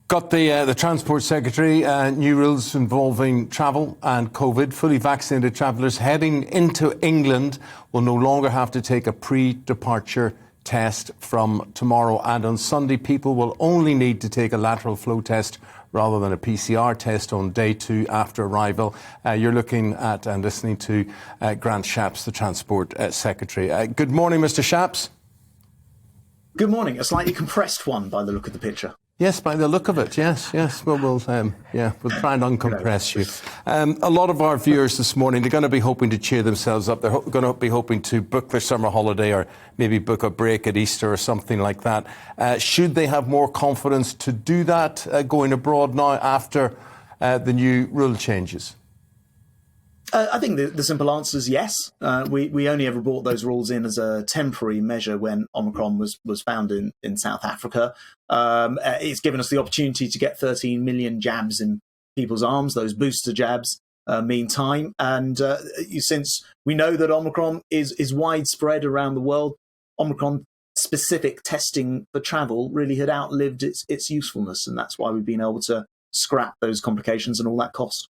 Got the Transport Secretary, new rules involving travel and COVID. Fully vaccinated travellers heading into England will no longer have to take a pre-departure test from tomorrow. And on Sunday, people will only need to take a lateral flow test rather than a PCR test on day 2 after arrival. You're looking at and listening to Grant Shapps, the Transport Secretary. Good morning, Mr. Shapps. Good morning. A slightly compressed one by the look of the picture. Yes, by the look of it, yes. Well, we'll try and uncompress you. A lot of our viewers this morning, they're going to be hoping to cheer themselves up. They're going to be hoping to book their summer holiday or maybe book a break at Easter or something like that. Should they have more confidence to do that going abroad now after the new rule changes? I think the simple answer is yes. We only ever brought those rules in as a temporary measure when Omicron was found in South Africa. It's given us the opportunity to get 13 million jabs in people's arms, those booster jabs, meantime. And since we know that Omicron is widespread around the world, Omicron-specific testing for travel really had outlived its usefulness. And that's why we've been able to scrap those complications and all that cost.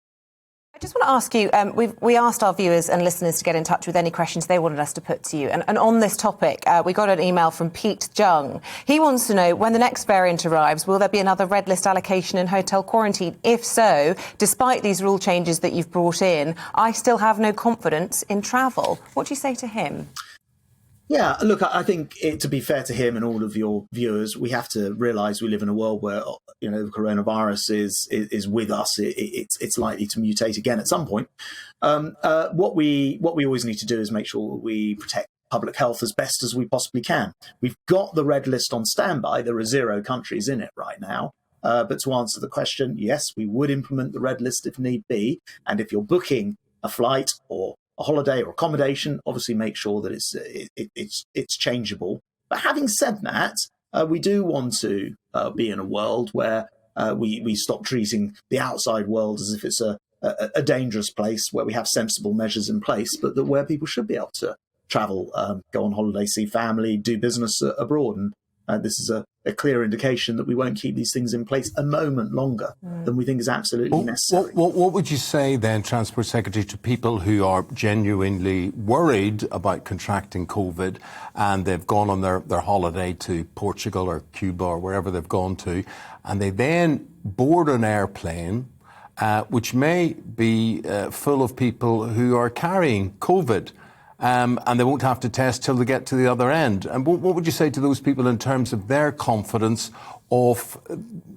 I just want to ask you, we asked our viewers and listeners to get in touch with any questions they wanted us to put to you. And on this topic, we got an email from Pete Jung. He wants to know, when the next variant arrives, will there be another red list allocation and hotel quarantine? If so, despite these rule changes that you've brought in, I still have no confidence in travel. What do you say to him? Yeah, look, I think to be fair to him and all of your viewers, we have to realise we live in a world where, the coronavirus is with us. It's likely to mutate again at some point. What we always need to do is make sure we protect public health as best as we possibly can. We've got the red list on standby. There are 0 countries in it right now. But to answer the question, yes, we would implement the red list if need be. And if you're booking a flight or a holiday or accommodation, obviously make sure that it's changeable. But having said that, we do want to be in a world where we stop treating the outside world as if it's a dangerous place, where we have sensible measures in place, but that where people should be able to travel, go on holiday, see family, do business abroad. And this is a clear indication that we won't keep these things in place a moment longer than we think is absolutely necessary. What would you say then, Transport Secretary, to people who are genuinely worried about contracting COVID and they've gone on their holiday to Portugal or Cuba or wherever they've gone to, and they then board an airplane which may be full of people who are carrying COVID? And they won't have to test till they get to the other end. And what would you say to those people in terms of their confidence of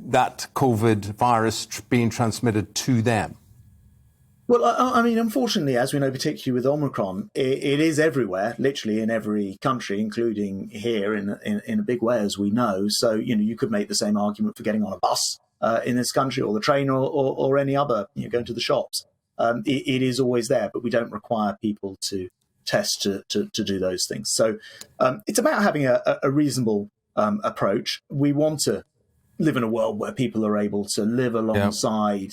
that COVID virus being transmitted to them? Well, I mean, unfortunately, as we know, particularly with Omicron, it is everywhere, literally in every country, including here in a big way, as we know. So, you could make the same argument for getting on a bus in this country, or the train, or any other, going to the shops. It is always there, but we don't require people to test to do those things. So it's about having a reasonable approach. We want to live in a world where people are able to live alongside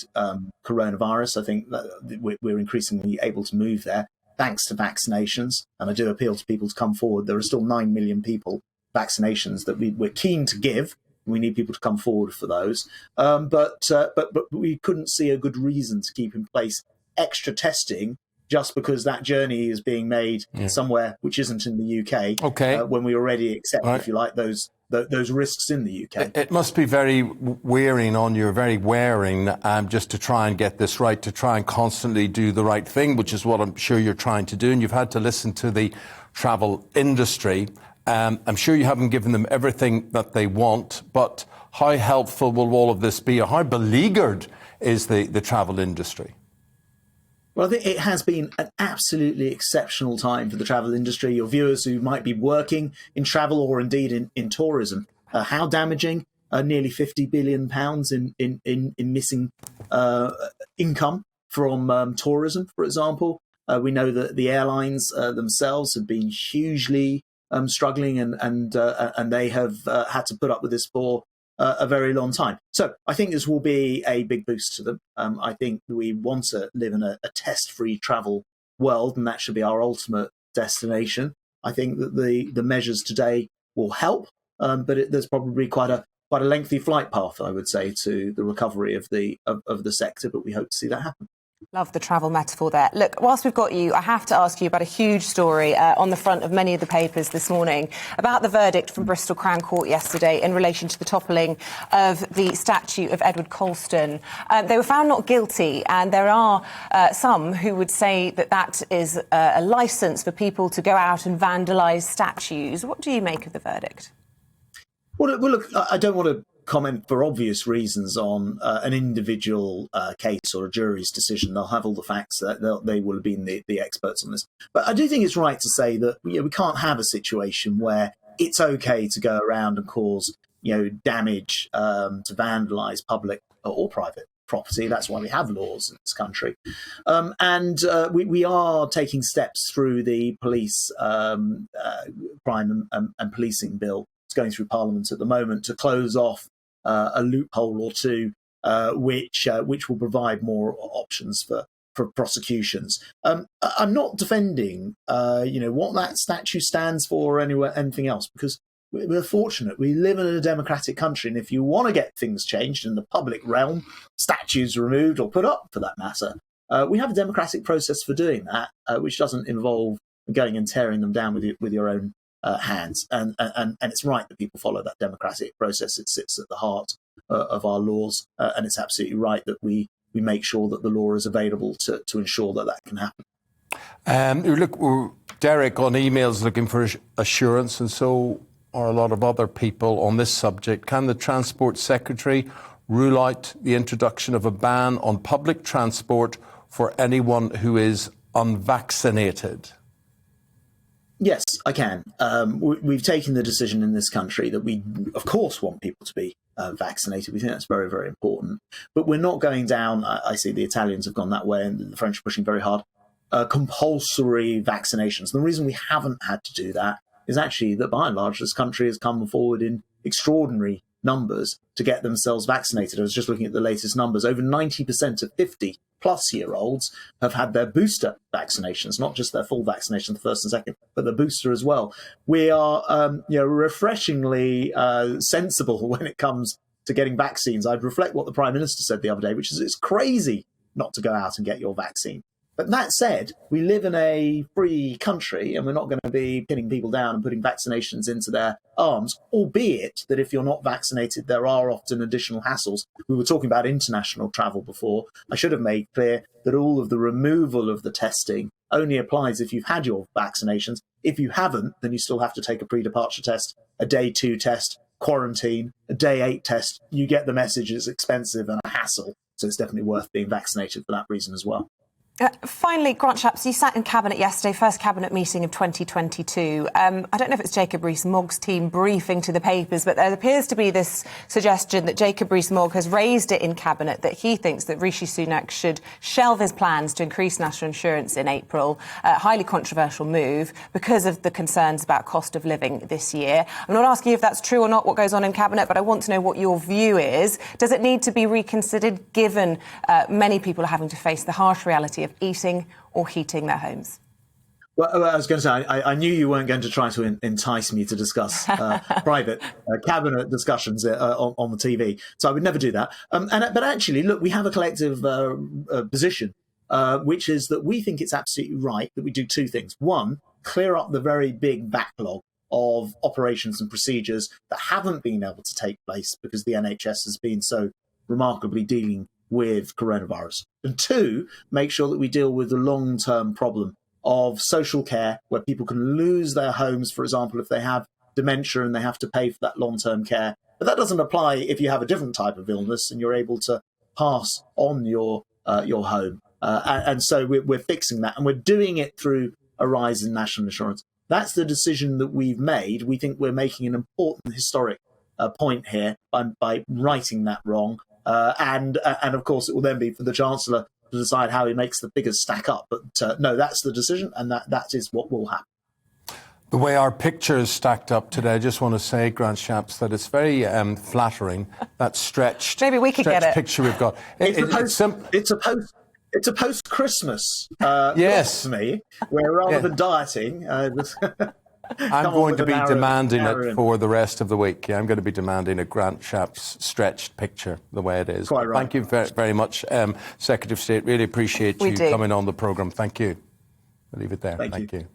coronavirus. I think that we're increasingly able to move there thanks to vaccinations. And I do appeal to people to come forward. There are still 9 million people vaccinations that we're keen to give. We need people to come forward for those. But we couldn't see a good reason to keep in place extra testing just because that journey is being made somewhere which isn't in the UK, when we already accept, if you like, those risks in the UK. It must be very wearing on you, very wearing, just to try and get this right, to try and constantly do the right thing, which is what I'm sure you're trying to do. And you've had to listen to the travel industry. I'm sure you haven't given them everything that they want, but how helpful will all of this be? Or how beleaguered is the travel industry? Well, I think it has been an absolutely exceptional time for the travel industry. Your viewers who might be working in travel or indeed in tourism, how damaging? Nearly £50 billion in missing income from tourism, for example. We know that the airlines themselves have been hugely struggling, and they have had to put up with this for a very long time. So I think this will be a big boost to them. I think we want to live in a test-free travel world, and that should be our ultimate destination. I think that the measures today will help, but there's probably quite a quite a lengthy flight path, I would say, to the recovery of the sector, but we hope to see that happen. Love the travel metaphor there. Look, whilst we've got you, I have to ask you about a huge story on the front of many of the papers this morning about the verdict from Bristol Crown Court yesterday in relation to the toppling of the statue of Edward Colston. They were found not guilty, and there are some who would say that that is a licence for people to go out and vandalise statues. What do you make of the verdict? Well, look, I don't want to comment for obvious reasons on an individual case or a jury's decision. They'll have all the facts. They will have been the experts on this. But I do think it's right to say that we can't have a situation where it's okay to go around and cause damage, to vandalise public or private property. That's why we have laws in this country. And we are taking steps through the police crime and policing bill. It's going through Parliament at the moment to close off a loophole or two, which will provide more options for prosecutions. I'm not defending, what that statue stands for or anything else, because we're fortunate. We live in a democratic country, and if you want to get things changed in the public realm, statues removed or put up, for that matter, we have a democratic process for doing that, which doesn't involve going and tearing them down with your own hands, and it's right that people follow that democratic process. It sits at the heart of our laws, and it's absolutely right that we make sure that the law is available to ensure that can happen. Look, Derek on emails looking for assurance, and so are a lot of other people on this subject. Can the Transport Secretary rule out the introduction of a ban on public transport for anyone who is unvaccinated? Yes, I can. We've taken the decision in this country that we, of course, want people to be vaccinated. We think that's very, very important. But we're not going down, I see the Italians have gone that way and the French are pushing very hard, compulsory vaccinations. The reason we haven't had to do that is actually that, by and large, this country has come forward in extraordinary numbers to get themselves vaccinated. I was just looking at the latest numbers. Over 90% of 50-plus-year-olds have had their booster vaccinations, not just their full vaccination, the first and second, but the booster as well. We are refreshingly sensible when it comes to getting vaccines. I'd reflect what the Prime Minister said the other day, which is it's crazy not to go out and get your vaccine. But that said, we live in a free country, and we're not going to be pinning people down and putting vaccinations into their arms, albeit that if you're not vaccinated, there are often additional hassles. We were talking about international travel before. I should have made clear that all of the removal of the testing only applies if you've had your vaccinations. If you haven't, then you still have to take a pre-departure test, a day 2 test, quarantine, a day 8 test. You get the message. It's expensive and a hassle. So it's definitely worth being vaccinated for that reason as well. Finally, Grant Shapps, you sat in Cabinet yesterday, first Cabinet meeting of 2022. I don't know if it's Jacob Rees-Mogg's team briefing to the papers, but there appears to be this suggestion that Jacob Rees-Mogg has raised it in Cabinet that he thinks that Rishi Sunak should shelve his plans to increase national insurance in April. A highly controversial move because of the concerns about cost of living this year. I'm not asking you if that's true or not, what goes on in Cabinet, but I want to know what your view is. Does it need to be reconsidered given many people are having to face the harsh reality of eating or heating their homes? Well, I was going to say, I knew you weren't going to try to entice me to discuss private cabinet discussions on the TV, so I would never do that. But actually, look, we have a collective position, which is that we think it's absolutely right that we do two things. One, clear up the very big backlog of operations and procedures that haven't been able to take place because the NHS has been so remarkably dealing with coronavirus. And two, make sure that we deal with the long-term problem of social care, where people can lose their homes, for example, if they have dementia and they have to pay for that long-term care. But that doesn't apply if you have a different type of illness and you're able to pass on your home. And so we're fixing that, and we're doing it through a rise in national insurance. That's the decision that we've made. We think we're making an important historic point here by righting that wrong. And of course, it will then be for the Chancellor to decide how he makes the figures stack up. But no, that's the decision, and that is what will happen. The way our pictures stacked up today, I just want to say, Grant Shapps, that it's very flattering, that stretched, maybe we could get it. Picture we've got. It's a post-Christmas yes. for me, where rather than dieting... I'm going to be demanding it for the rest of the week. I'm going to be demanding a Grant Shapps stretched picture the way it is. Quite right. Thank you very much, Secretary of State. Really appreciate you coming on the programme. Thank you. I'll leave it there. Thank you. You.